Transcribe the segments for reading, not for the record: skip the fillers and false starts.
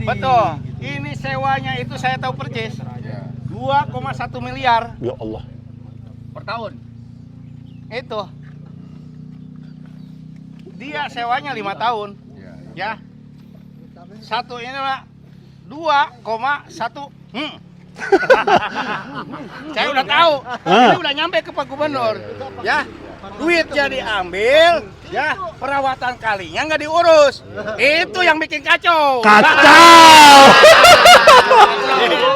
nih. Betul. Ini sewanya itu saya tahu persis. 2,1 miliar Ya Allah. per tahun. Itu. Dia sewanya 5 tahun. Ya. Satu ini Pak 2,1. Saya udah tahu. Ini udah nyampe ke Pak Gubernur. Ya. Duitnya diambil, ya, perawatan kalinya nggak diurus. Itu yang bikin kacau. Kacau.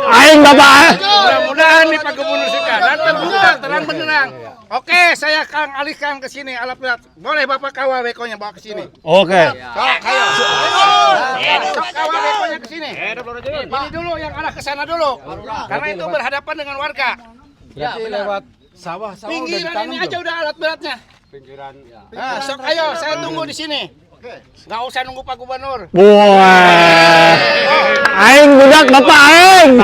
Aing Bapak. Mudah-mudahan di Pak Gubernur sekarang terbuka terang benderang. Oke, saya akan alihkan ke sini alat berat. Boleh Bapak kawal bekonya bawa ke sini. Oke. Sok, ayo. Sok kawal bekonya ke sini. Ini dulu yang arah ke sana dulu. Karena itu berhadapan dengan warga. Berarti lewat sawah udah Pinggiran ditanam ini belum? aja udah alat beratnya. Pinggiran. Nah, sok ayo, saya tunggu di sini. Nggak usah nunggu Pak Gubernur. Wah. Aing budak Bapak aing.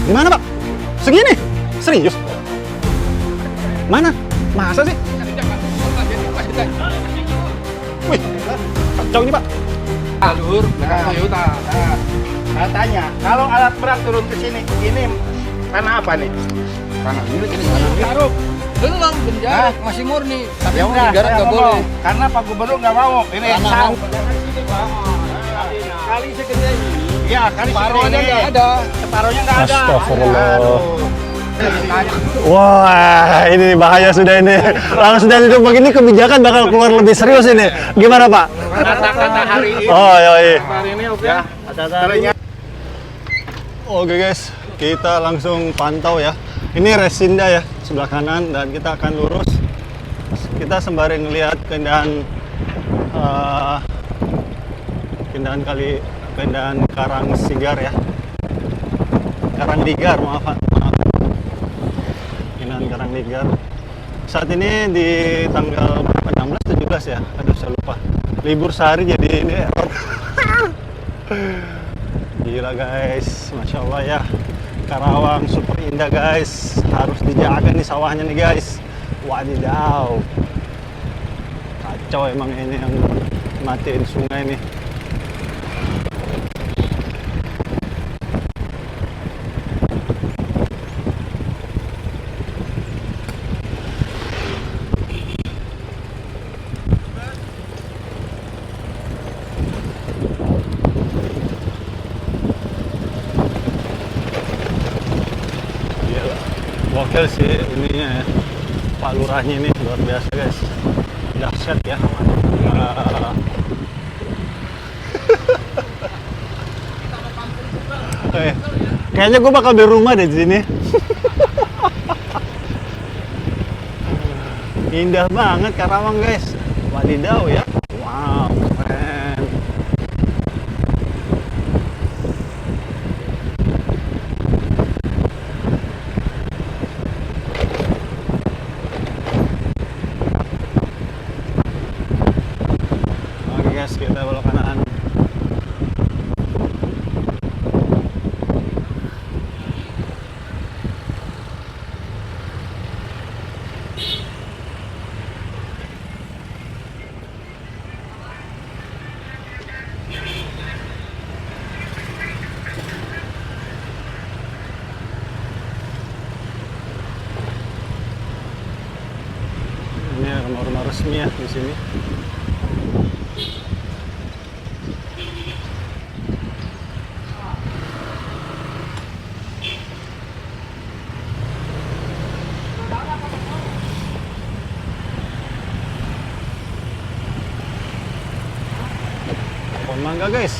Gimana Pak? Segini? Serius? Mana? Masa sih? Wih, kacau ini Pak. Alur, Toyota. Saya tanya, kalau alat berat turun ke sini, ini tanah apa nih? Kanan ini kanan. Taruh. Belum, penjara masih murni. Tapi Ya udah, negara saya nggak ngomong. boleh. Karena Pak Gubernur nggak mau. Ini Tanah. sawah. Kali segede ini. Iya, kali Separuhnya segini. nggak ada. Separuhnya nggak ada. Astagfirullah. Aduh. Wah, ini bahaya sudah ini. Langsung sudah itu begini kebijakan bakal keluar lebih serius ini. Gimana Pak? Kata-kata hari ini. Oh iya. Hari ini oke. Ya, kata-katanya. Oke guys, kita langsung pantau ya. Ini Resinda ya, sebelah kanan dan kita akan lurus. Kita sembari ngelihat keindahan keindahan Karang Sigar ya. Karang Ligar, maaf. Keindahan Karang Ligar. Saat ini di tanggal 16 17 ya. Aduh, saya lupa. Libur sehari jadi ini error. Gila guys, Masya Allah ya. Karawang super indah guys. Harus dijaga nih sawahnya nih guys. Wadidaw. Kacau emang ini yang matiin sungai nih. Gokil sih ininya ya. Pak Lurahnya ini luar biasa guys. Dahsyat ya. Kayaknya gue bakal beli rumah deh di sini. Indah banget Karawang guys. Wadidaw ya. Wow, keren. Oke guys, kita belok kanan. Ini rumah-rumah resmi ya di sini. Pohon mangga guys.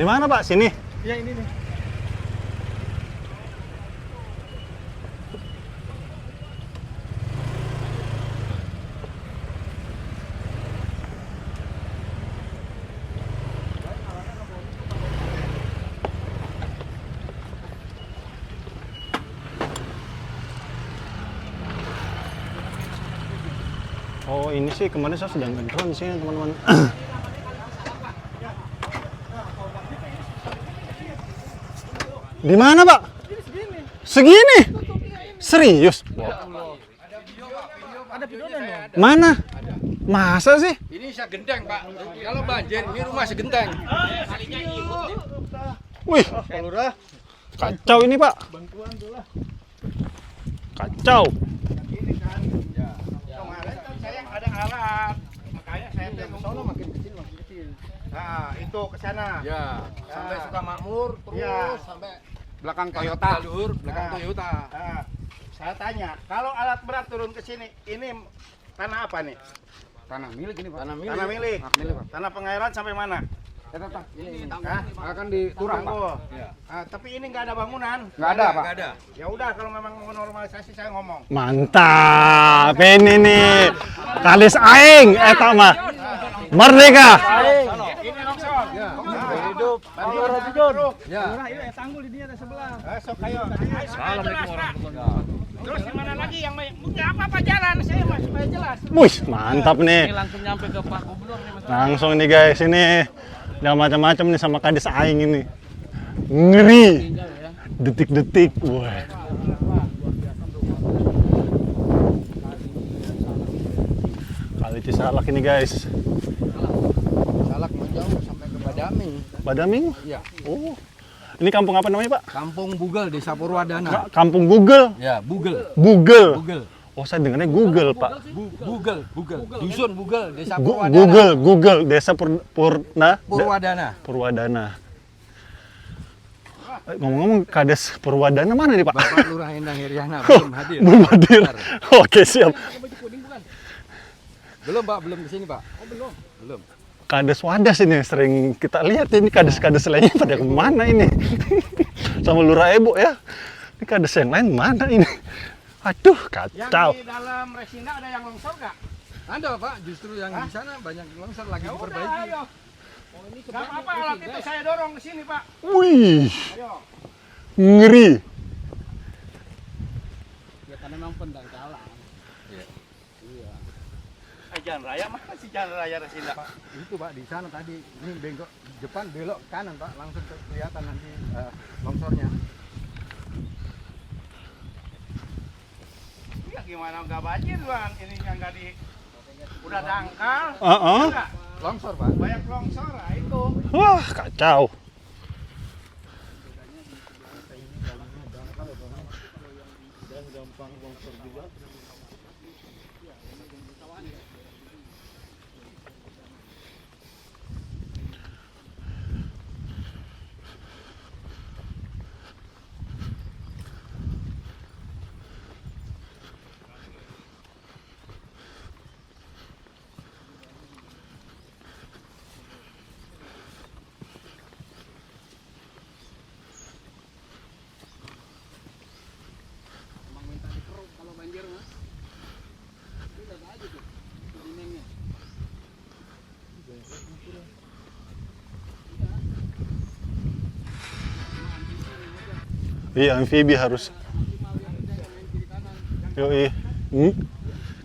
Di mana Pak? Sini. Ya ini nih. Oh ini sih kemarin saya sedang ngedrone sih teman-teman. Di mana Pak? Segini. Serius? Ada videonya dong. Mana? Masa sih? Ini segenteng Pak. Kalau banjir ini rumah segenteng. Wih, kacau ini Pak. Kacau. Kemarin kan saya ada alat, makanya saya tembak sono makin kecil. Nah, itu ke sana. Ya, sampai Sukamakmur terus Ya. sampai belakang Toyota. Luhur, belakang Nah. Toyota. Nah, saya tanya, kalau alat berat turun ke sini, ini tanah apa nih? Tanah milik ini Pak. Tanah Tanah milik. Hak milik Pak. Tanah pengairan sampai mana? Ya tetap ini Hah? akan diturang Pak. Tanggul. Ya. Ah, tapi ini nggak ada bangunan. Nggak ada Pak. Nggak ada. Ya udah, kalau memang mau normalisasi saya ngomong. Mantap. Ini nih. Kalis aing eta mah. Merdeka. Ini longsor. Ya. Hidup. Hidup. Ya. Sok ayo. Assalamualaikum warahmatullahi. Terus gimana lagi yang nggak apa-apa jalan, saya mah supaya jelas. Wih, mantap nih. Langsung nyampe ke Pak Gubernur nih Mas. Langsung nih guys, ini udah macam-macam nih sama kadis aing ini. Ngeri. Detik-detik. Wah. Kali Cisalak ini guys. Salak menjauh sampai ke Badami. Badaming? Iya. Oh. Ini kampung apa namanya, Pak? Kampung Bugel, Desa Purwadana. Kampung Google. Ya, Bugel. Google. Bugel. Oh, saya dengarnya Google, Pak. Bugel. Dusun Bugel, Desa Gu- Purwadana. Google, Desa Purwadana. Purwadana. Ngomong-ngomong, Kades Purwadana mana nih, Pak? Bapak Lurah Endang Heriana belum hadir. Belum hadir. Oke, siap. Belum Pak, belum kesini Pak. Oh belum. Belum. Kades Wadas ini sering kita lihat ini kades-kades lainnya pada kemana ini? Sama Lurah Ebo ya. Ini kades yang lain mana ini? Aduh, Yang kacau. di dalam Resinda ada yang longsor nggak? Ada Pak, justru yang di sana banyak longsor lagi Ya udah, diperbaiki. ayo. Nggak apa-apa, alat itu saya dorong ke sini Pak. Wih, Ayo. ngeri. Ya karena memang pendangkalan. Jalan raya mana sih jalan raya Resinda? Pak, itu Pak di sana tadi ini bengkok depan belok kanan Pak, langsung kelihatan nanti longsornya. Ya gimana nggak banjir Bang? Ini yang nggak di udah dangkal. Enggak. Longsor Pak. Banyak longsor lah itu. Wah, kacau. Iya, amfibi harus. Yoi.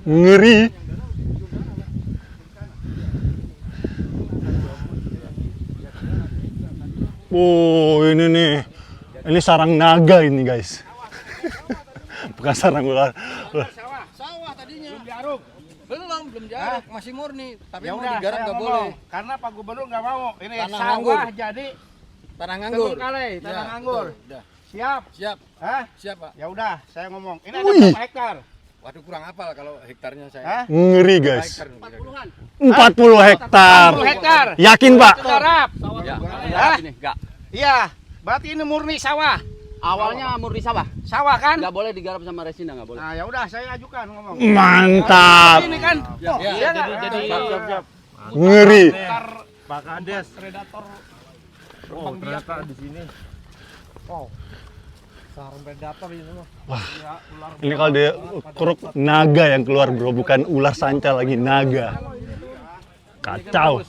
Ngeri. Oh, ini nih. Ini sarang naga ini, guys. Bukan sarang ular. Sawah tadinya. Belum diaruk. Belum jarak, masih murni. Tapi Ya mau udah, digarap saya nggak ngomong. boleh. Karena Pak Gubernur nggak mau. Ini Tanah sawah nganggur. jadi Tanah nganggur. terbengkalai, tanah Ya, nganggur. betul. Udah. Siap. Siap. Hah? Siap Pak. Ya udah, saya ngomong. Ini ada Wih. berapa hektar? Waduh kurang hafal kalau hektarnya saya. Hah? Ngeri, guys. Hektar kira-kira. 40 hektar. 40 hektar. Yakin, Pak? Garap. Ya. Hah? Ini enggak. Iya. Berarti ini murni sawah. Awalnya murni sawah, Sawah kan? nggak boleh digarap sama Resinda, nggak boleh. Nah, ya udah saya ajukan ngomong. Mantap. Ini kan. Ya, Oh, ya, iya jadi- nggak? jadi- Siap. Ngeri. Pak Kades. Predator. kembang biak. di sini. Wow. Sarang predator ini mah. Wah, ini kalau dia keruk naga yang keluar bro, bukan ular sanca lagi, naga. Kacau.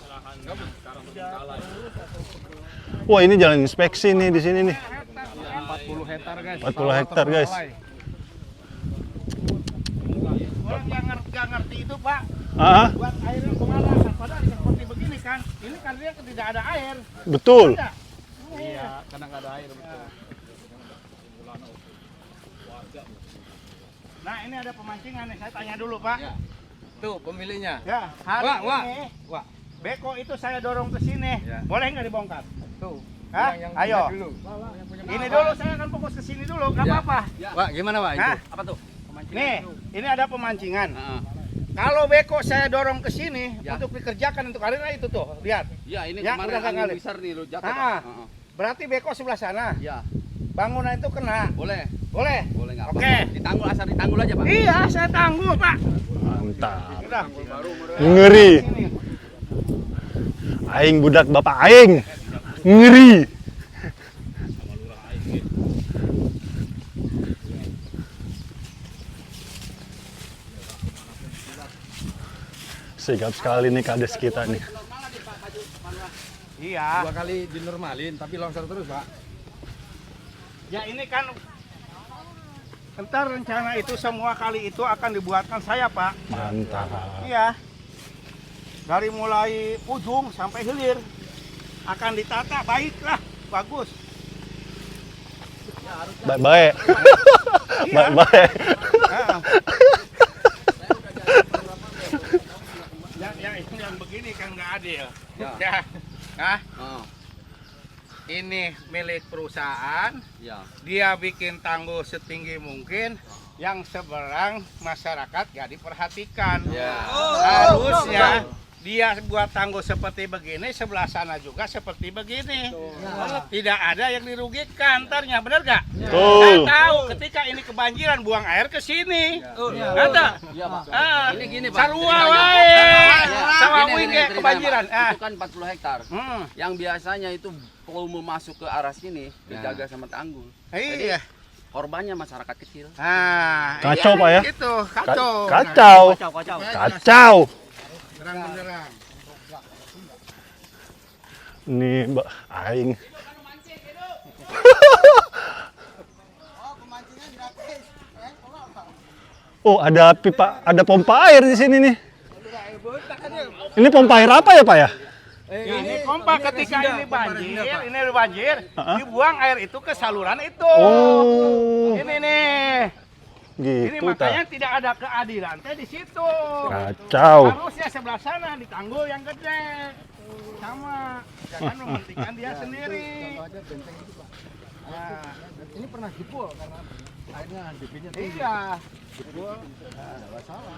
Wah, ini jalan inspeksi nih di sini nih. 40 hektar guys. 40 hektar guys. Orang yang nggak ngerti itu Pak, Ah, buat airnya kemana? Padahal seperti begini kan, ini kan dia tidak ada air. betul. Tidak. Iya, karena nggak ada air betul. Nah ini ada pemancingan nih, saya tanya dulu Pak. Tuh pemiliknya. Ya, hari Wah. ini Wah. beko itu saya dorong ke sini, Ya. boleh nggak dibongkar? Tuh. Hah? Yang Ayo. punya dulu. Ini dulu saya akan fokus ke sini dulu, nggak apa-apa. Wah, gimana Pak itu? Hah? Apa tuh? Nih, ini ada pemancingan. Heeh. Kalau beko saya dorong ke sini Ya. untuk dikerjakan untuk karena itu tuh, lihat. Iya, ini Ya, kemarin udah angin kali. besar nih lo jatuh. Ah. Pak. Heeh. Berarti beko sebelah sana. Iya, Bangunan itu kena. boleh. Boleh? Boleh nggak? Oke. Ditanggul, asal ditanggul aja, Pak. Iya, saya tangguh, Pak. Mantap. Udah. Ngeri. Sini. Aing budak bapak aing. Ngeri. Sigap sekali nih kades kita nih. Iya. 2 kali dinormalin tapi longsor terus, Pak. Ya ini kan entar rencana itu semua kali itu akan dibuatkan saya, Pak. Mantap. Iya. Dari mulai ujung sampai hilir akan ditata baiklah, bagus. Baik-baik. Iya. Baik-baik. Ah. yang begini kan nggak adil. Ya. Nah, Oh, ini milik perusahaan. iya. Dia bikin tanggul setinggi mungkin, yang seberang masyarakat gak diperhatikan. Ya. Harusnya dia buat tanggul seperti begini, sebelah sana juga seperti begini. Tidak ada yang dirugikan, antarnya benar gak? Saya Betul. tahu ketika ini kebanjiran buang air ke sini. Ada. Iya, Pak. Ah, Ini gini, Pak. sarua ceritanya. wae. Ya, Sama gini, wing gini kayak ceritanya, kebanjiran. Pak. Ah. Itu kan 40 hektar. Yang biasanya itu volume masuk ke arah sini dijaga sama tanggul. Iya. Korbannya masyarakat kecil. Nah, Kacau, iya, Pak, ya? Gitu, kacau. Kacau. Kacau. Kacau. Terang benderang. Nih, Mbak aing. Oh, ada pipa, ada pompa air di sini nih. Ini pompa air apa ya, Pak ya? Ini pompa ketika ini banjir, dibuang air itu ke saluran itu. Oh, Ini nih. Ini gitu makanya ta. tidak ada keadilan teh di situ. Kacau. Harusnya sebelah sana di tanggul yang gede. Sama, jangan mementingkan dia sendiri. Nah, Ini pernah jebol karena airnya debitnya tinggi. iya. Jebol. Nah, enggak masalah.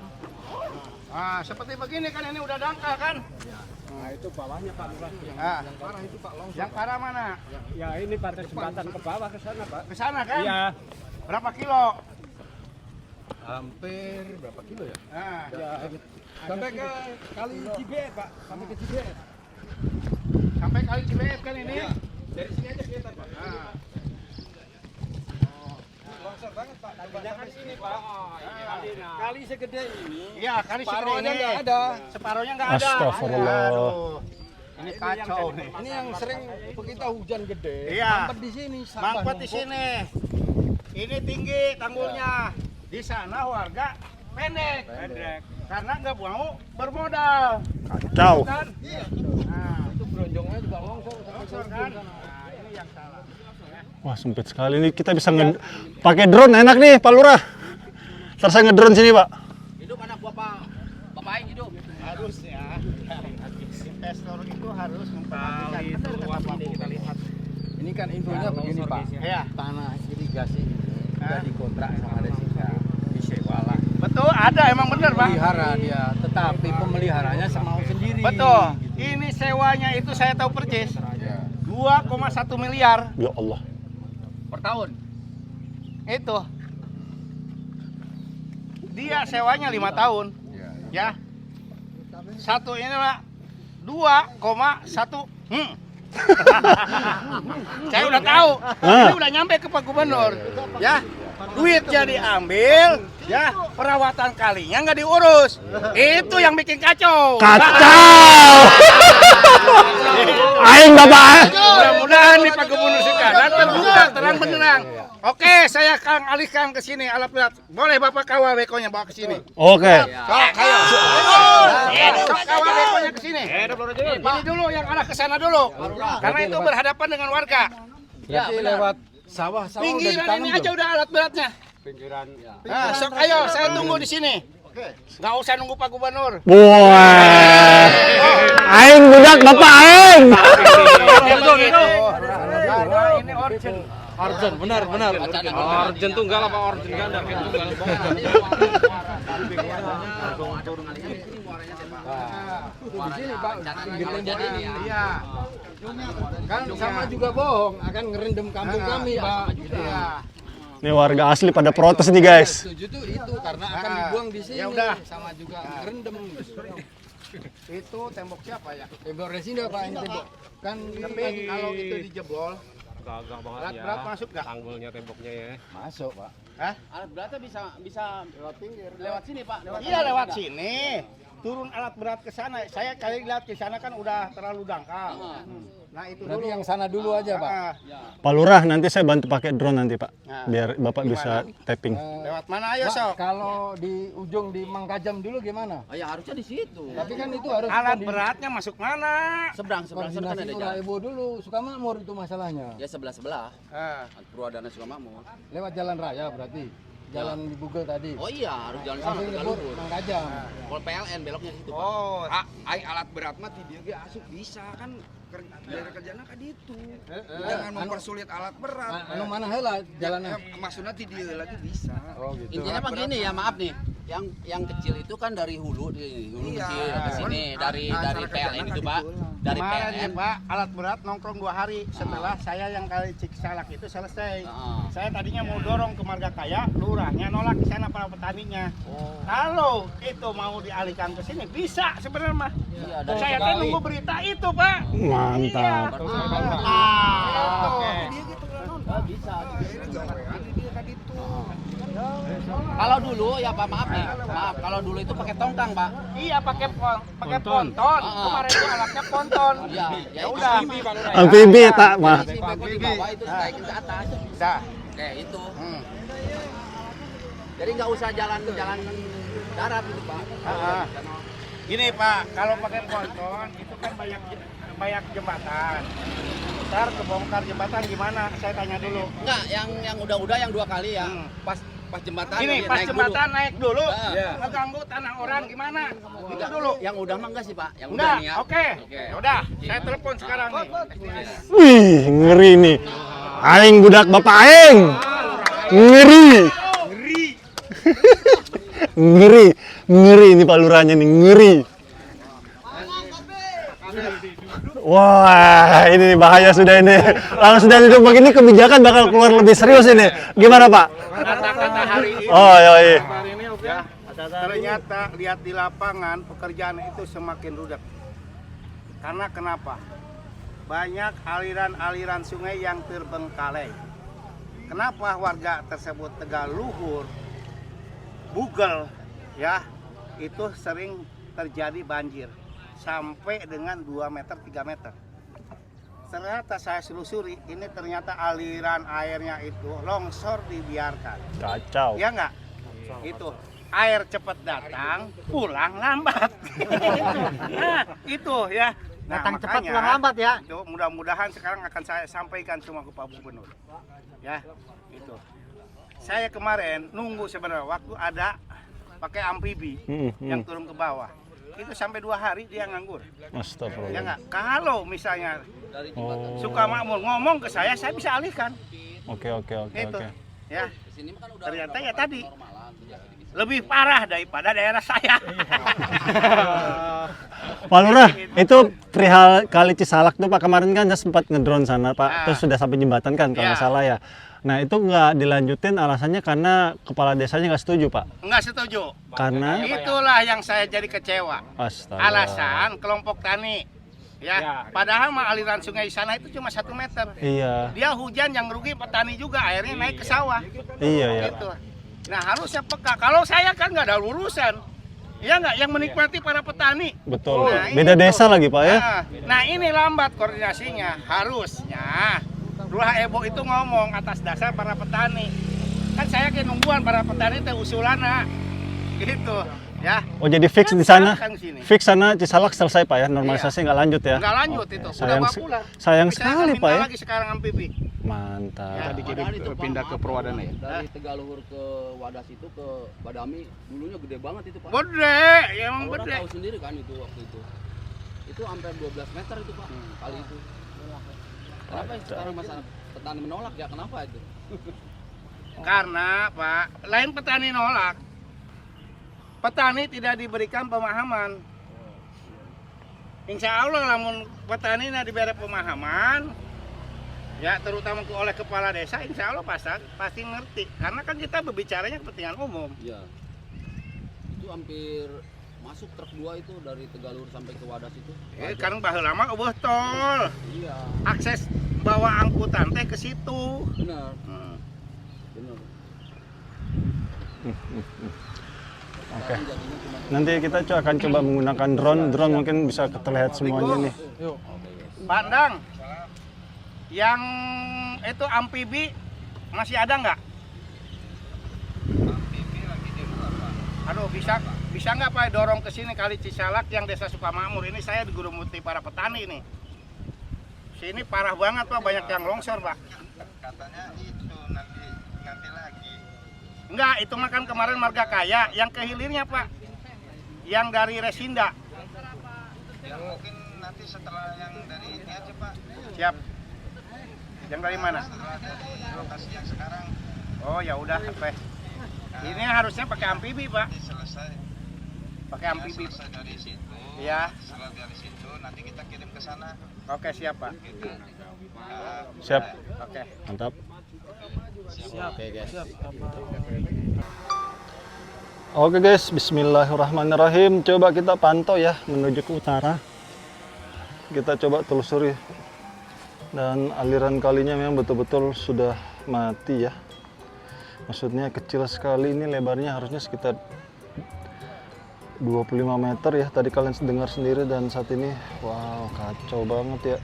Ah, seperti begini kan ini udah dangkal kan? Nah, itu bawahnya Pak Lurah. Ah, Yang parah itu Pak longsor. yang parah mana? Ya ini partai jembatan ke bawah ke sana, Pak. Ke sana kan? Iya. Berapa kilo? Hampir berapa kilo ya? Nah, Sampai ke kali Cibet, Pak. Sampai ke Cibet. sampai kali Cibet kan ini? Dari sini aja kelihatan, Pak. Nah. Longsor banget, Pak. Jangan sini, Pak. Kali segede ini. Iya, kali segede Separohnya ini. nggak ada. Separohnya nggak ada. Astagfirullah. Aduh, ini kacau nih. Ini yang sering begitu hujan gede. Iya. Mampet di sini, sampah Mampet di numpuk. sini. Ini tinggi tanggulnya. Di sana warga pendek. Karena nggak mau bermodal. Kacau. Kan? Nah, Itu bronjongnya juga longsor. longsor kan? Nah, ini yang salah. Wah, sempit sekali nih. Kita bisa pakai drone enak nih, Pak Lurah. Ntar saya ngedrone sini, Pak. Hidup anak bapak aing hidup. Harus ya. Investor itu harus memperhatikan. Benar kata Pak Bu. Kita lihat. Ini kan infonya begini, Pak. Iya. Tanah irigasi ini udah dikontrak sama Resika. Disewa lah. Betul, ada emang bener Pak. Pelihara dia, tetapi pemeliharanya semau sendiri. Betul. Ini sewanya itu saya tahu persis. Ya. 2,1 miliar. Ya Allah. Per tahun. Itu. Dia sewanya 5 tahun. Ya. Satu ini Pak 2,1. Saya udah tahu. Ini udah nyampe ke Pak Gubernur. Ya, duitnya diambil, ya, perawatan kalinya nggak diurus. Itu yang bikin kacau. Kacau. Aing Bapak. Mudah-mudahan nih Pak Gubernur sekarang terbuka terang benderang. Oke, saya akan alihkan ke sini alat berat. Boleh Bapak kawal bekonya bawa ke sini. Oke. Sok, ayo. Sok kawal bekonya ke sini. Ini dulu yang arah ke sana dulu. Karena itu berhadapan dengan warga. Berarti lewat sawah-sawah udah Pinggiran ditanam ini belum? aja udah alat beratnya. Pinggiran. Nah, sok ayo, saya tunggu di sini. Nggak usah nunggu Pak Gubernur. Wah. Aing budak Bapak aing. Ini origin. Arjen, benar. Origin tunggal apa origin ganda? Di sini Pak, pinggir tembok ini. Iya. Kan sama juga bohong, akan ngerendam kampung kami Pak. Iya. Nih warga asli pada protes nih guys. Setuju tuh itu karena akan dibuang di sini. Ya udah. Sama juga ngerendam. Itu tembok siapa ya? Tembok resinda Pak, ini tembok. Kan Tapi kalau itu dijebol, Gagah banget alat ya. berat masuk nggak? Tanggulnya temboknya ya. masuk Pak. Hah? Alat beratnya bisa lewat sini Pak. Iya lewat sini. Turun alat berat ke sana. Saya kali lihat ke sana kan udah terlalu dangkal. Nah itu Berarti dulu. yang sana dulu aja Pak. Ah, Pak Lurah nanti saya bantu pakai drone nanti Pak. Nah, Biar Bapak bisa tapping. lewat mana ayo Pak, sok? kalau di ujung di Mangkajam dulu gimana? Oh, ya harusnya di situ. Tapi kan itu harus Alat beratnya masuk mana? Seberang kan koordinasi ada Lurah jalan. Ebo dulu, Sukamakmur itu masalahnya. Ya sebelah. Ah. Purwadana Sukamakmur. Lewat jalan raya berarti. Jalan di Google tadi. Oh iya, harus jalan sana Langsung ke nyebur Luhur. Mangkajam. Kalau PLN beloknya situ, Pak. Oh, Ai alat berat mah ti dieu ge asup bisa kan daerah kerjana ka ditu. Jangan mempersulit alat berat. Anu mana heula jalannya? Maksudnya ti dieu lagi bisa. Oh gitu. Intinya mah gini ya, maaf nih. Yang kecil itu kan dari hulu Iya. kecil ke sini dari Acara PLN kerjana itu, kan Pak. gitu. Dari kemarin PLN. ya Pak, alat berat nongkrong 2 hari setelah saya yang kali Ciksalak itu selesai. Heeh. Saya tadinya mau dorong ke Marga Kaya, lurahnya nolak ke sana para petaninya. Kalau itu mau dialihkan ke sini bisa sebenarnya mah. Iya, Dan dari saya kan nunggu berita itu Pak. Mantap. bisa. Kalau dulu ya Pak, maaf nih. Maaf, kalau dulu itu pakai tongkang, Pak. Iya pakai ponton. Kemarin itu alatnya ponton. Iya, Ya udah. Amfibi tak mah. Si bego di bawah itu naikin ke atas. Dah. Kayak itu. Hmm. Jadi nggak usah jalan darat gitu, Pak. Gini Pak, kalau pakai ponton itu kan banyak jembatan. Ntar kebongkar jembatan gimana? Saya tanya dulu. Enggak, yang udah-udah yang 2 kali ya. Hmm. Pas jembatan Ini dia pas naik jembatan dulu. naik dulu, Iya. ngeganggu tanah orang gimana? Itu dulu. Yang udah mah enggak sih, Pak. Yang Enggak, udah nih ya. oke. Ya udah, saya telepon sekarang nih. Wih, ngeri nih. Aing budak Bapak aing. Ngeri. Ngeri ini Pak Lurahnya nih, ngeri. Wah, ini bahaya sudah ini. Langsung sudah itu begini kebijakan bakal keluar lebih serius ini. Gimana Pak? Kata-kata hari ini. Oh, iya. Ya, ternyata lihat di lapangan pekerjaan itu semakin rudak. Karena kenapa? Banyak aliran-aliran sungai yang terbengkalai. Kenapa warga tersebut Tegal Luhur, Bugel, ya, itu sering terjadi banjir sampai dengan 2 meter, 3 meter. Ternyata saya selusuri, ini ternyata aliran airnya itu longsor dibiarkan. Kacau. Ya enggak? Itu air cepat datang, pulang lambat. Nah, itu ya. Nah, Datang cepat, makanya, pulang lambat ya. itu mudah-mudahan sekarang akan saya sampaikan semua ke Pak Gubernur. Ya, itu. Saya kemarin nunggu sebenarnya waktu ada pakai amfibi yang turun ke bawah. Itu sampai 2 hari dia nganggur. Ya Astagfirullah. enggak? Kalau misalnya Oh. Sukamakmur ngomong ke saya bisa alihkan. Oke. Itu. Ya. Sini mah kan udah Ternyata ya tadi lebih parah daripada daerah saya. Pak Lurah, itu perihal Kali Cisalak tuh Pak, kemarin kan saya sempat ngedrone sana Pak, terus sudah sampai jembatan kan kalau nggak salah ya. Nah itu nggak dilanjutin alasannya karena kepala desanya nggak setuju Pak. Enggak setuju. Karena Itulah yang saya jadi kecewa. astaga. Alasan kelompok tani Ya, padahal mah aliran sungai di sana itu cuma 1 meter. Iya. Dia hujan yang rugi petani juga, airnya naik ke sawah. Iya ya. Gitu. Nah harusnya peka. Kalau saya kan nggak ada urusan. Iya nggak, yang menikmati para petani. Betul. Nah, Beda ini desa tuh. lagi Pak ya. Nah ini lambat koordinasinya. Harusnya Dua Ebo itu ngomong atas dasar para petani. Kan saya kayak nungguan para petani teh usulana. Gitu. Ya. Oh jadi fix Kan di sana. silakan sini. Fix sana Cisalak selesai Pak ya. Normalisasi nggak lanjut ya. Nggak lanjut Oke. itu. Sayang, Udah pulang. sayang Tapi saya akan sekali minta Pak ya. lagi sekarang amfibi. Mantap. Ya. Padahal itu pindah ke Purwadana ya? Dari Tegaluhur ke Wadas itu ke Badami dulunya gede banget itu Pak. Gede, ya emang Kalau orang gede. tahu sendiri kan itu waktu itu. Itu hampir 12 meter itu Pak kali itu. Kenapa ya sekarang masalah petani menolak ya? Kenapa itu? Karena Pak, lain petani nolak. Petani tidak diberikan pemahaman. Insya Allah lamun petani diberi pemahaman, ya terutama oleh kepala desa, insya Allah pasti ngerti. Karena kan kita berbicaranya kepentingan umum. Iya. Itu hampir masuk truk 2 itu dari Tegaluhur sampai ke Wadas itu. Kan baheula lama eueuh tol. Iya, Akses bawa angkutan teh ke situ. benar. Benar. Oke. Nanti kita akan coba menggunakan drone. Drone mungkin bisa terlihat semuanya nih. Pandang. Yang itu amfibi masih ada nggak? Aduh, bisa nggak Pak dorong ke sini kali Cisalak yang Desa Sukamakmur ini, saya digurumuti para petani ini. Sini parah banget Pak, banyak yang longsor Pak. Katanya itu nanti lagi. Enggak, itu makan kemarin Marga Kaya, yang ke hilirnya Pak. Yang dari Resinda. Yang mungkin nanti setelah yang dari ini aja Pak. Siap. Yang dari mana? Setelah dari lokasi yang sekarang Oh ya udah, sampai. Ini harusnya pakai amfibi Pak. selesai. Pakai amfibi. Selesai dari situ. Iya. Setelah dari situ nanti kita kirim ke sana. Oke, siap Pak. Siap. Oke. Mantap. Oke guys, bismillahirrahmanirrahim. Coba kita pantau ya menuju ke utara. Kita coba telusuri. Dan aliran kalinya memang betul-betul sudah mati ya. Maksudnya kecil sekali, ini lebarnya harusnya sekitar 25 meter ya. Tadi kalian dengar sendiri, dan saat ini wow, kacau banget ya.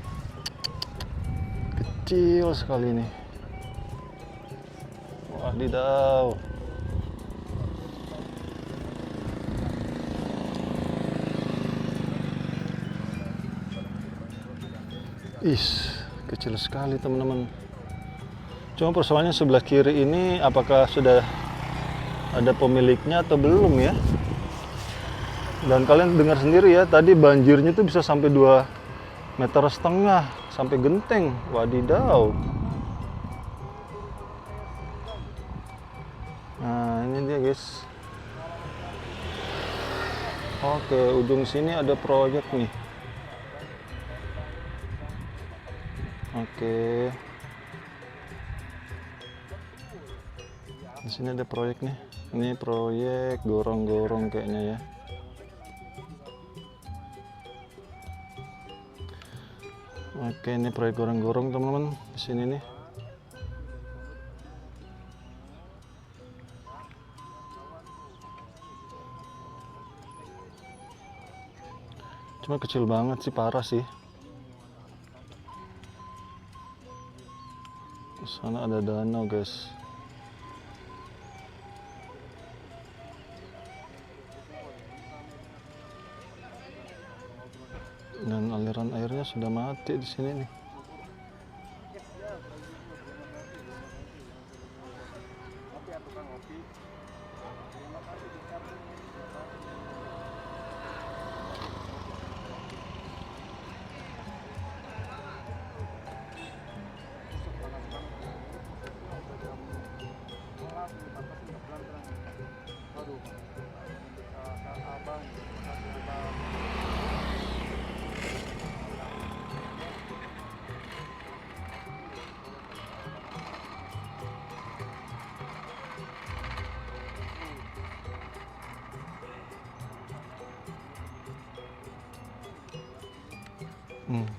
Kecil sekali ini. Wadidaw. Kecil sekali teman-teman. Cuma persoalannya sebelah kiri ini apakah sudah ada pemiliknya atau belum ya. Dan kalian dengar sendiri ya, tadi banjirnya tuh bisa sampai 2,5 meter sampai genteng. Wadidaw. Nah ini dia guys. Oke, ujung sini ada proyek nih. Oke. Di sini ada proyek nih. Ini proyek gorong-gorong kayaknya ya. Oke, ini proyek gorong-gorong teman-teman. Di sini nih. Cuma kecil banget sih, parah sih. Di sana ada danau, guys. Dan aliran airnya sudah mati di sini nih.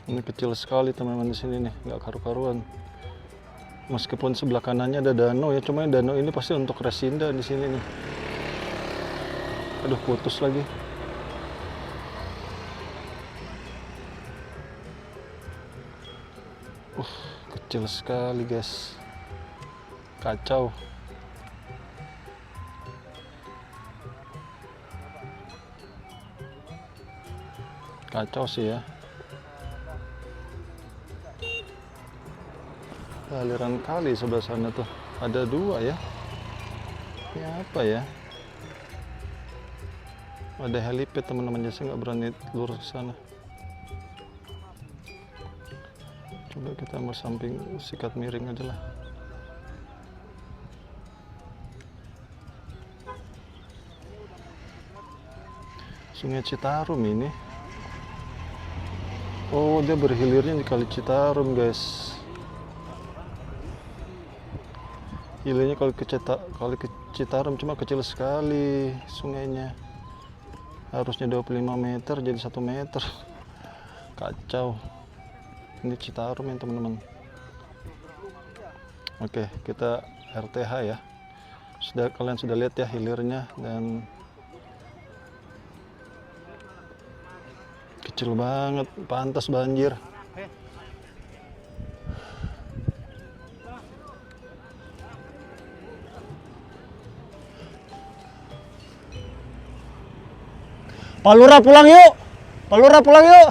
Ini kecil sekali teman-teman di sini nih, nggak karu-karuan. Meskipun sebelah kanannya ada danau ya, cuma danau ini pasti untuk Resinda di sini nih. Aduh, putus lagi. Kecil sekali guys, kacau. Kacau sih ya. Aliran kali sebelah sana tuh ada 2 ya. Ini apa ya? Ada helipad teman-teman, jadi saya nggak berani lurus ke sana. Coba kita ambil samping, sikat miring aja lah. Sungai Citarum ini. Oh, dia berhilirnya di Kali Citarum guys. Hilirnya Kali Citarum, cuma kecil sekali sungainya. Harusnya 25 meter jadi 1 meter. Kacau. Ini Citarum ya teman-teman. Oke, kita RTH ya. Kalian sudah lihat ya hilirnya, dan kecil banget, pantas banjir. Pak Lurah pulang yuk. Pak Lurah pulang yuk.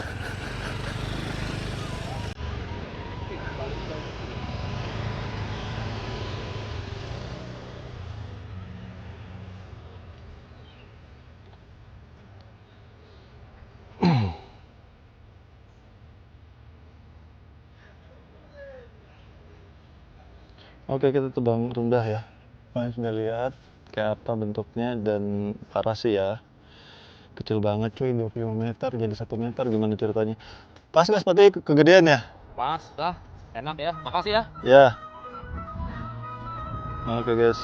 Oke, kita terbang rendah ya. Kalian sudah lihat kayak apa bentuknya, dan parah sih ya. Kecil banget cuy, 25 meter jadi 1 meter, gimana ceritanya? Pas nggak seperti kegedean ya? Pas lah, enak ya. Makasih ya. Ya. Oke guys.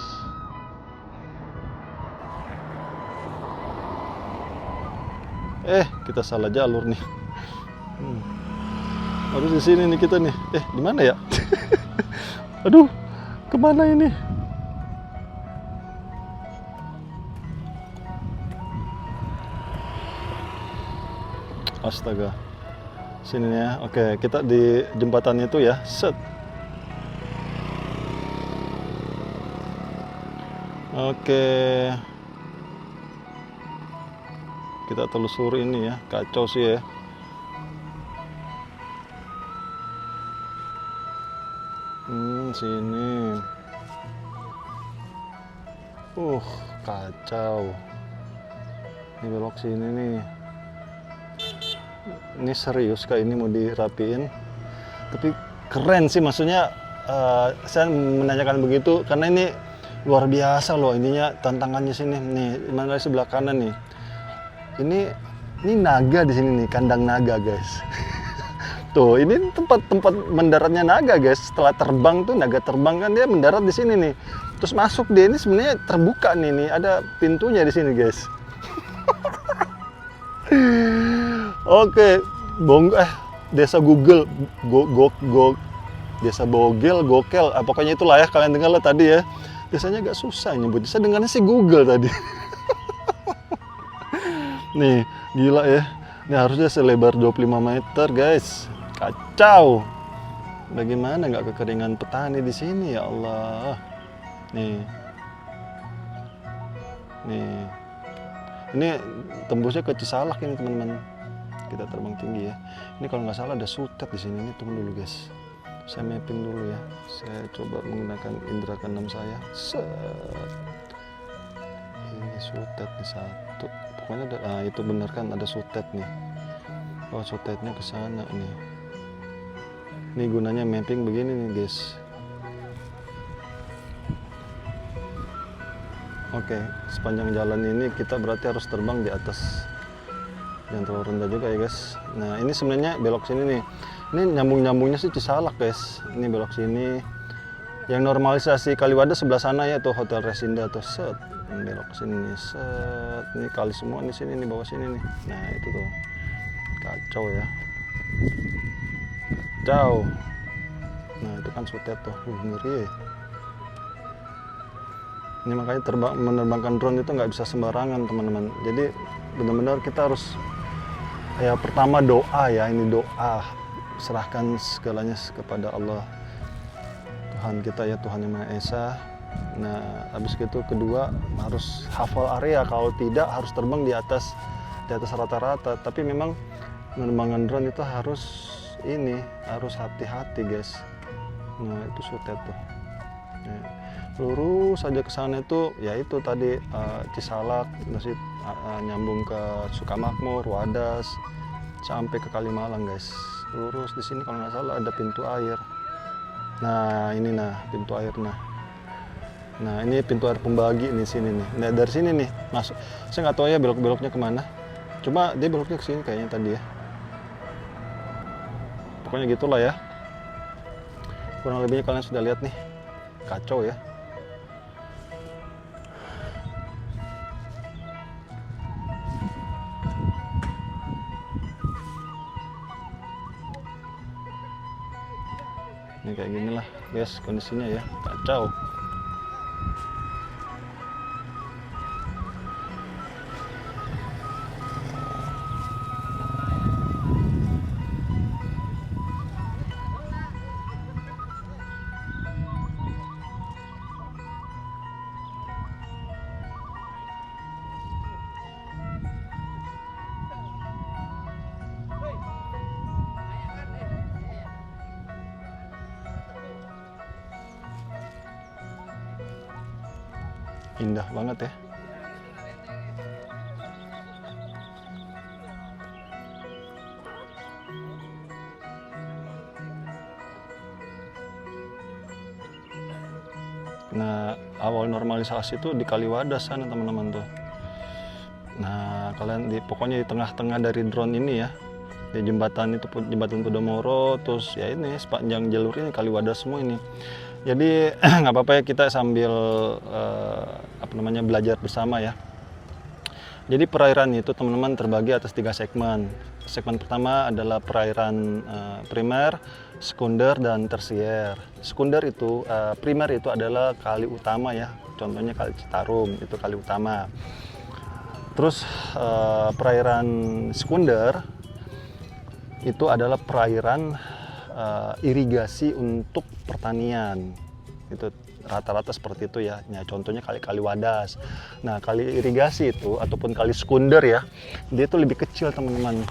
Kita salah jalur nih. Harus di sini nih kita nih. Di mana ya? Aduh, kemana ini? Astaga. Sini ya. Oke, kita di jembatan itu ya. Set. Oke. Kita telusuri ini ya. Kacau sih ya. Sini. Kacau. Ini belok sini nih. Ini serius kak, ini mau dirapiin. Tapi keren sih, maksudnya saya menanyakan begitu karena ini luar biasa loh ininya, tantangannya sini. Nih, mana sebelah kanan nih. Ini naga di sini nih, kandang naga guys. Tuh, ini tempat mendaratnya naga guys. Setelah terbang tuh, naga terbang kan dia mendarat di sini nih. Terus masuk dia, ini sebenarnya terbuka nih, ada pintunya di sini guys. Oke, Desa Google, Desa Bogel, Gokel, pokoknya itulah ya, kalian dengar lah tadi ya. Biasanya agak susah nyebutnya, saya dengarnya sih Google tadi. Nih, gila ya. Ini harusnya selebar 25 meter guys. Kacau. Bagaimana nggak kekeringan petani di sini ya Allah. Nih. Ini tembusnya ke Cisalak ini teman-teman. Kita terbang tinggi ya. Ini kalau nggak salah ada Sutet di sini. Ini tunggu dulu guys. Saya mapping dulu ya. Saya coba menggunakan indera keenam saya. Set. Ini Sutet nih satu. Pokoknya ada, itu bener kan ada Sutet nih. Oh, Sutetnya ke sana nih. Ini gunanya mapping begini nih guys. Oke, sepanjang jalan ini kita berarti harus terbang di atas. Jangan terlalu rendah juga ya guys. Nah, ini sebenarnya belok sini nih. Ini nyambung-nyambungnya sih Cisalak guys. Ini belok sini. Yang normalisasi Kaliwadas sebelah sana ya tuh Hotel Resinda tuh. Set. Belok sini nih. Set. Ini kali semua di sini nih, bawah sini nih. Nah, itu tuh. Kacau ya. Jauh. Nah itu kan Sutet tuh, ngeri. Ini makanya menerbangkan drone itu nggak bisa sembarangan teman-teman. Jadi benar-benar kita harus ya pertama doa ya, ini doa, serahkan segalanya kepada Allah Tuhan kita ya, Tuhan yang Maha Esa. Nah habis itu kedua harus hafal area, kalau tidak harus terbang di atas rata-rata. Tapi memang menerbangkan drone itu harus hati-hati guys. Nah itu Sutet tuh. Nah, lurus saja ke sana itu, ya itu tadi Cisalak, terus nyambung ke Sukamakmur, Wadas, sampai ke Kalimalang guys. Lurus di sini kalau nggak salah ada pintu air. Nah ini pintu air nah ini pintu air pembagi nih sini nih. Nah dari sini nih masuk. Saya nggak tahu ya beloknya kemana. Cuma dia beloknya ke sini kayaknya tadi ya. Pokoknya gitulah ya. Kurang lebihnya kalian sudah lihat nih, kacau ya. Ini kayak gini lah guys kondisinya ya, kacau. Indah banget ya. Nah, awal normalisasi itu di Kaliwadas sana teman-teman tuh. Nah, kalian pokoknya di tengah-tengah dari drone ini ya. Di jembatan itu, jembatan Podomoro, terus ya ini sepanjang jalur ini Kaliwadas semua ini. Jadi nggak apa-apa ya kita sambil belajar bersama ya. Jadi perairan itu teman-teman terbagi atas 3 segmen. Segmen pertama adalah perairan primer, sekunder, dan tersier. Sekunder itu, primer itu adalah kali utama ya. Contohnya Kali Citarum itu kali utama. Terus perairan sekunder itu adalah perairan irigasi untuk pertanian. Itu rata-rata seperti itu ya. Nah, contohnya Kali Wadas. Nah, kali irigasi itu ataupun kali sekunder ya, dia itu lebih kecil teman-teman.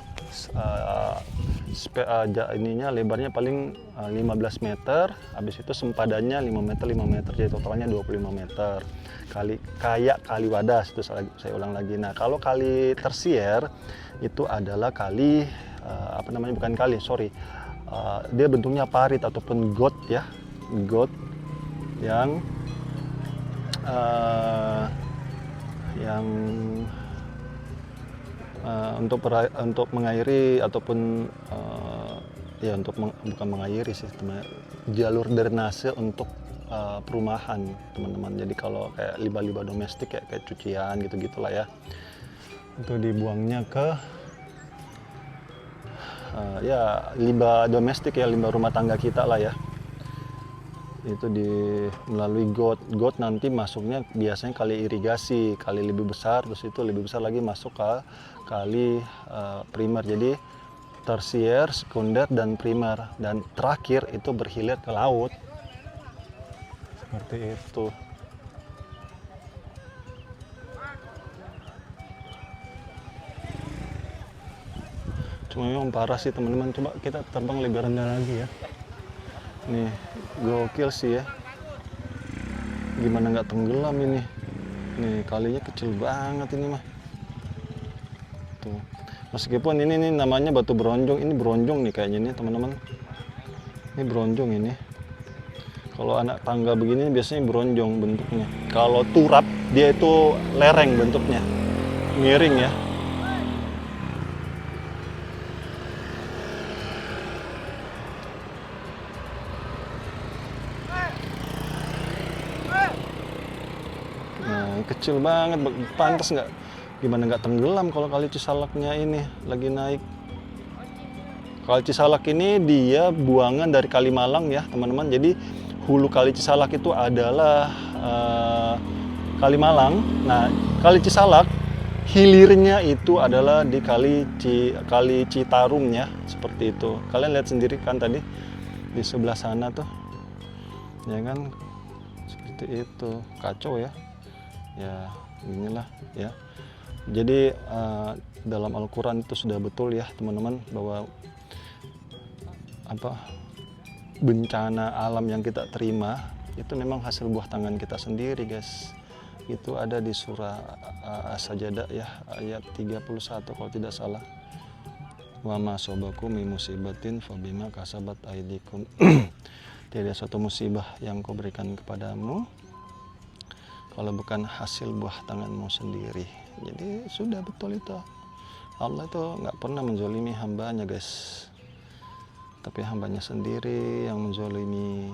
Ininya lebarnya paling 15 meter, habis itu sempadannya 5 meter, jadi totalnya 25 meter. Kayak Kali Wadas itu saya ulang lagi. Nah, kalau kali tersier itu adalah kali bukan kali, sorry. Dia bentuknya parit ataupun got ya, got yang untuk mengairi ataupun bukan mengairi sih, jalur drainase untuk perumahan teman-teman. Jadi kalau kayak limbah-limbah domestik kayak cucian gitu-gitulah ya, itu dibuangnya ke limbah domestik ya, limbah rumah tangga kita lah ya. Itu melalui got nanti masuknya biasanya kali irigasi, kali lebih besar, terus itu lebih besar lagi masuk ke kali primer. Jadi tersier, sekunder, dan primer, dan terakhir itu berhilir ke laut seperti itu. Cuma memang parah sih teman-teman. Coba kita terbang lebih rendah lagi ya. Nih, gokil sih ya. Gimana nggak tenggelam ini? Nih, kalinya kecil banget ini mah. Tuh. Meskipun ini namanya batu bronjong, ini bronjong nih kayaknya nih teman-teman. Ini bronjong ini. Kalau anak tangga begini biasanya bronjong bentuknya. Kalau turap dia itu lereng bentuknya, miring ya. Kecil banget, pantas gimana nggak tenggelam kalau kali Cisalaknya ini lagi naik. Kali Cisalak ini dia buangan dari Kalimalang ya teman-teman. Jadi hulu Kali Cisalak itu adalah Kalimalang. Nah, Kali Cisalak hilirnya itu adalah di Kali Citarum ya, seperti itu. Kalian lihat sendiri kan tadi di sebelah sana tuh. Ya kan? Seperti itu. Kacau ya. Ya, inilah ya. Jadi dalam Al-Qur'an itu sudah betul ya, teman-teman, bahwa bencana alam yang kita terima itu memang hasil buah tangan kita sendiri, guys. Itu ada di surah As-Sajdah ya, ayat 31 kalau tidak salah. Wa ma asabakum min musibatin fa bima kasabat aydikum. Tidak ada suatu musibah yang kau berikan kepadamu kalau bukan hasil buah tanganmu sendiri. Jadi sudah betul itu. Allah itu nggak pernah menzalimi hambanya, guys. Tapi hambanya sendiri yang menzalimi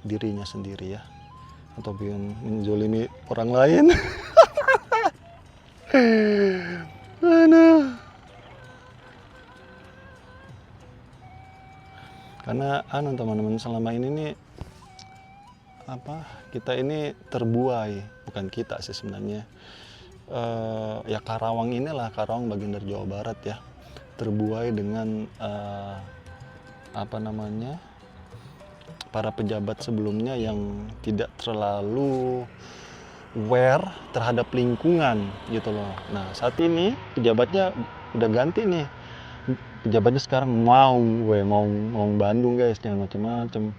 dirinya sendiri ya, ataupun menzalimi orang lain. Karena teman-teman, selama ini nih kita ini terbuai, bukan kita sih sebenarnya. Ya Karawang inilah, Karawang bagian dari Jawa Barat ya, terbuai dengan para pejabat sebelumnya yang tidak terlalu aware terhadap lingkungan gitu loh. Nah saat ini pejabatnya udah ganti nih, pejabatnya sekarang mau Bandung guys, jangan macam-macam.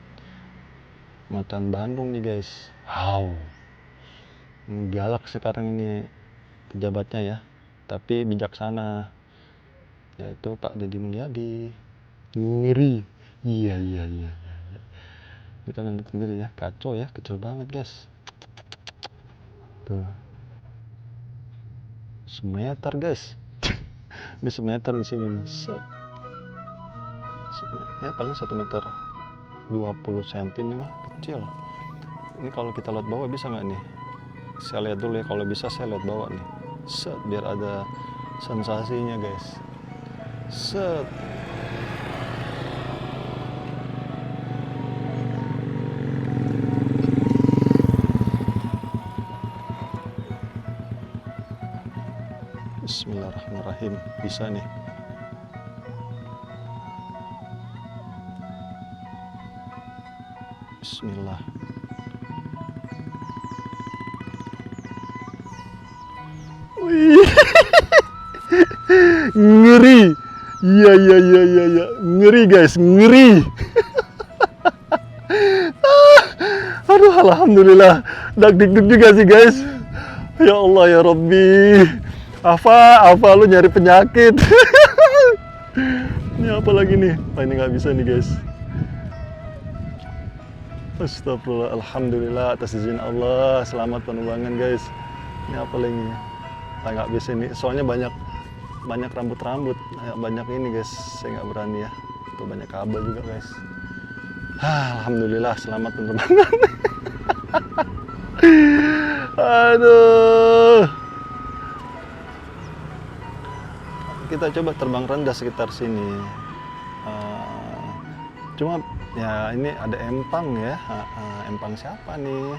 Matan Bandung nih guys, galak sekarang ini pejabatnya ya, tapi bijaksana, yaitu Pak Deddy Mulyadi. Ngeri, iya. Kita lihat sendiri ya, kacau ya, kecil banget guys. Tuh, semeter guys. Ini semeter di sini. Ya paling 1 meter 20 cm ini mah kecil. Ini kalau kita lihat bawah bisa nggak nih? Saya lihat dulu ya, kalau bisa saya lihat bawah nih. Set, biar ada sensasinya guys. Set. Bismillahirrahmanirrahim, bisa nih. Bismillah. Wih. Ngeri. Iya. Ngeri guys, ngeri. Aduh, alhamdulillah. Dak-dik-dik juga sih guys. Ya Allah ya Rabbi. Apa lu nyari penyakit? Ini apa lagi nih? Ini nggak bisa nih guys. Astagfirullah, alhamdulillah atas izin Allah, selamat penerbangan guys. Ini apa lagi? Nggak bisa nih, soalnya banyak rambut, banyak ini guys, saya nggak berani ya. Itu banyak kabel juga guys. Alhamdulillah selamat penerbangan. Aduh. Kita coba terbang rendah sekitar sini. Cuma ya ini ada empang ya. Empang siapa nih?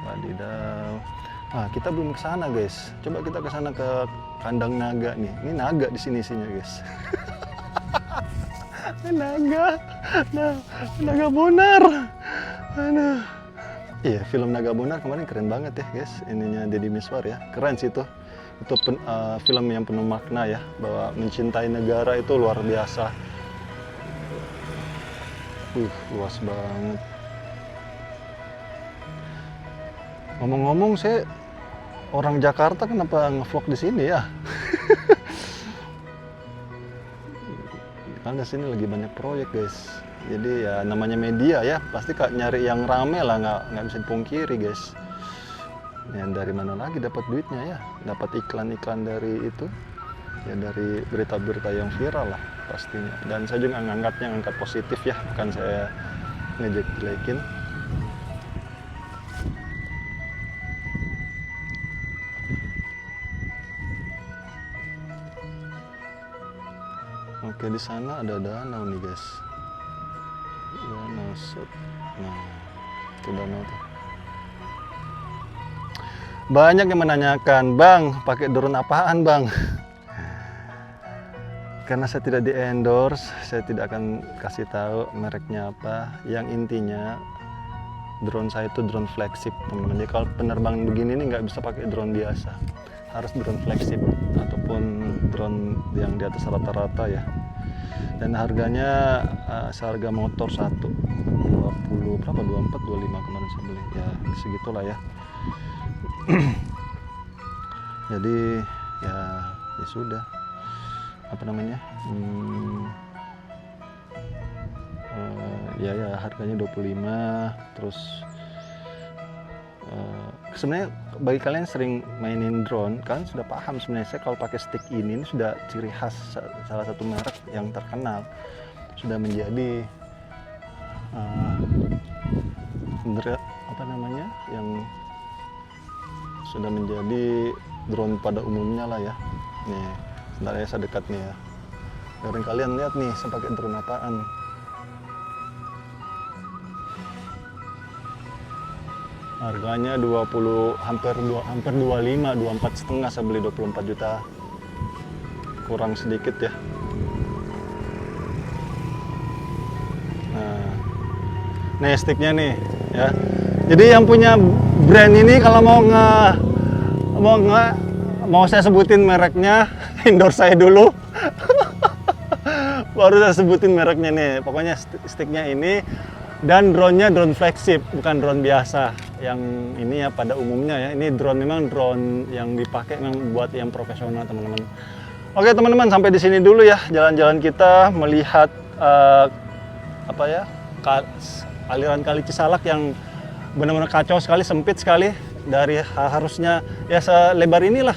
Wadidaw. Kita belum ke sana guys. Coba kita ke sana ke kandang naga nih. Ini naga di sini-sini guys. Naga Bonar. Iya, film Naga Bonar kemarin keren banget ya guys. Ininya Deddy Miswar ya. Keren sih itu. Itu film yang penuh makna ya, bahwa mencintai negara itu luar biasa. Luas banget. Ngomong-ngomong, saya orang Jakarta, kenapa ngevlog di sini ya? Karena sini lagi banyak proyek guys. Jadi ya namanya media ya, pasti nyari yang rame lah, nggak bisa dipungkiri guys. Ya dari mana lagi dapat duitnya ya? Dapat iklan-iklan dari itu, ya dari berita-berita yang viral lah pastinya. Dan saya juga ngangkat positif ya, bukan saya ngejek-jelekin. Oke, di sana ada danau nih guys. Danau Sud. Nah, itu danau tuh. Banyak yang menanyakan, Bang, pakai drone apaan, Bang? Karena saya tidak di-endorse, saya tidak akan kasih tahu mereknya apa. Yang intinya, drone saya itu drone flagship, teman-teman. Jadi kalau penerbangan begini nih nggak bisa pakai drone biasa. Harus drone flagship ataupun drone yang di atas rata-rata ya. Dan harganya seharga motor satu 20 berapa 24 25 kemarin saya beli ya, segitulah ya. Jadi ya sudah, apa namanya, ya harganya 25. Terus sebenarnya bagi kalian sering mainin drone, kalian sudah paham sebenarnya. Saya kalau pakai stick ini sudah ciri khas salah satu merek yang terkenal, sudah menjadi apa namanya, yang sudah menjadi drone pada umumnya lah ya. Nih, sebentar ya, saya dekat nih ya. Dan kalian lihat nih, saya pakai drone apaan. Harganya 20, hampir 25, 24,5 saya beli, 24 juta. Kurang sedikit ya. Nah, nih sticknya nih ya. Jadi yang punya brand ini kalau mau saya sebutin mereknya, endorse saya dulu. Baru saya sebutin mereknya nih. Pokoknya sticknya ini, dan drone-nya drone flagship, bukan drone biasa. Yang ini ya pada umumnya ya. Ini drone, memang drone yang dipakai memang buat yang profesional, teman-teman. Oke teman-teman, sampai di sini dulu ya jalan-jalan kita melihat apa ya, aliran Kali Cisalak yang benar-benar kacau sekali, sempit sekali. Dari harusnya ya selebar inilah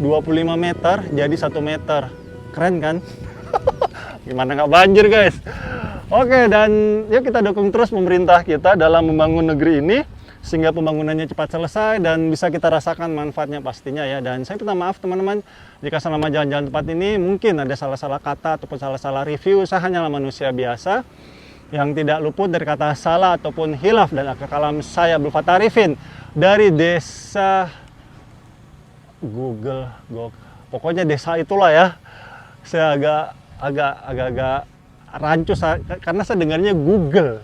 25 meter jadi 1 meter. Keren kan? Gimana nggak banjir guys? Oke, dan yuk kita dukung terus pemerintah kita dalam membangun negeri ini sehingga pembangunannya cepat selesai dan bisa kita rasakan manfaatnya pastinya ya. Dan saya minta maaf teman-teman jika selama jalan-jalan tempat ini mungkin ada salah-salah kata ataupun salah-salah review. Saya hanyalah manusia biasa yang tidak luput dari kata salah ataupun hilaf, dan akhir kalam saya Abdul Fattah Arifin dari desa Google, pokoknya desa itulah ya. Saya agak rancu karena saya dengarnya Google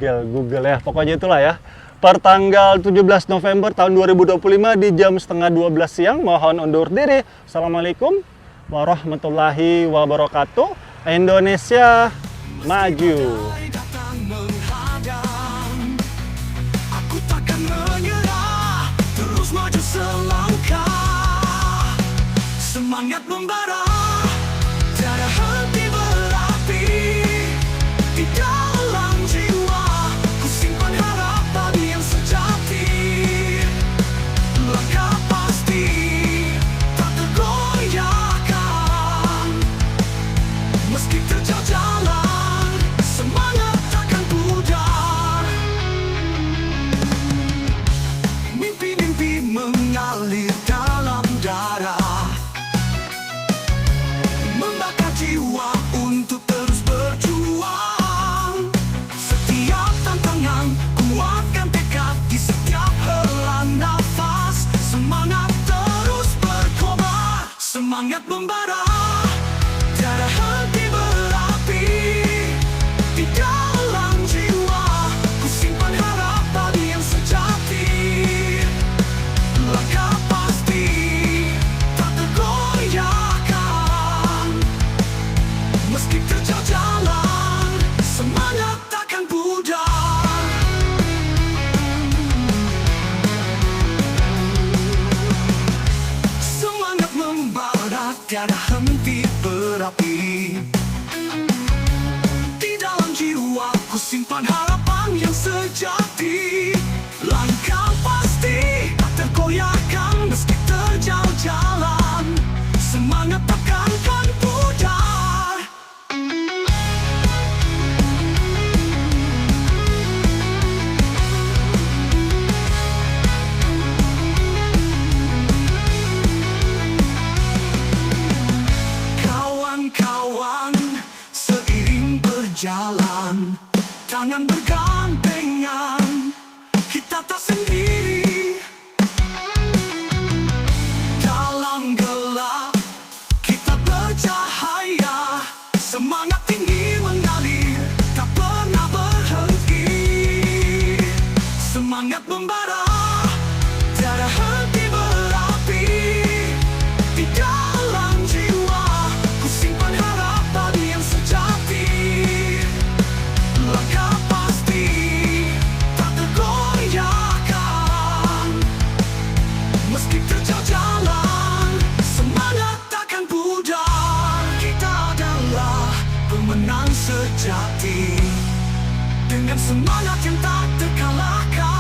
ya, pokoknya itulah ya. Per tanggal 17 November tahun 2025 di jam setengah 12 siang, mohon undur diri. Assalamualaikum warahmatullahi wabarakatuh. Indonesia maju. Aku takkan menyerah, terus maju selangkah. Semangat membara, tiada henti berapi. Di dalam jiwa, ku simpan harapan yang sejati. Langkah pasti, tak tergoyahkan. Meski terjal jalan, semangat takkan pudar. Mimpi-mimpi mengalir dalam darah, membakar jiwa untuk terus berjuang. Setiap tantangan, kuatkan tekad di setiap hela nafas. Semangat terus berkobar, semangat membara, tiada henti berapi. Di dalam jiwa, ku simpan harapan yang sejati. Langkah pasti, tak tergoyahkan. Meski terjal jalan, semangat takkan pudar. Semangat membara, tiada henti berapi. Di dalam jiwa, ku simpan harapan yang sejati. Langkah pasti, tak tergoyahkan. Meski terjal jalan, semangat takkan pudar. Kawan-kawan, terjal jalan, semangat takkan pudar. Kita adalah pemenang sejati, dengan semangat yang tak terkalahkan.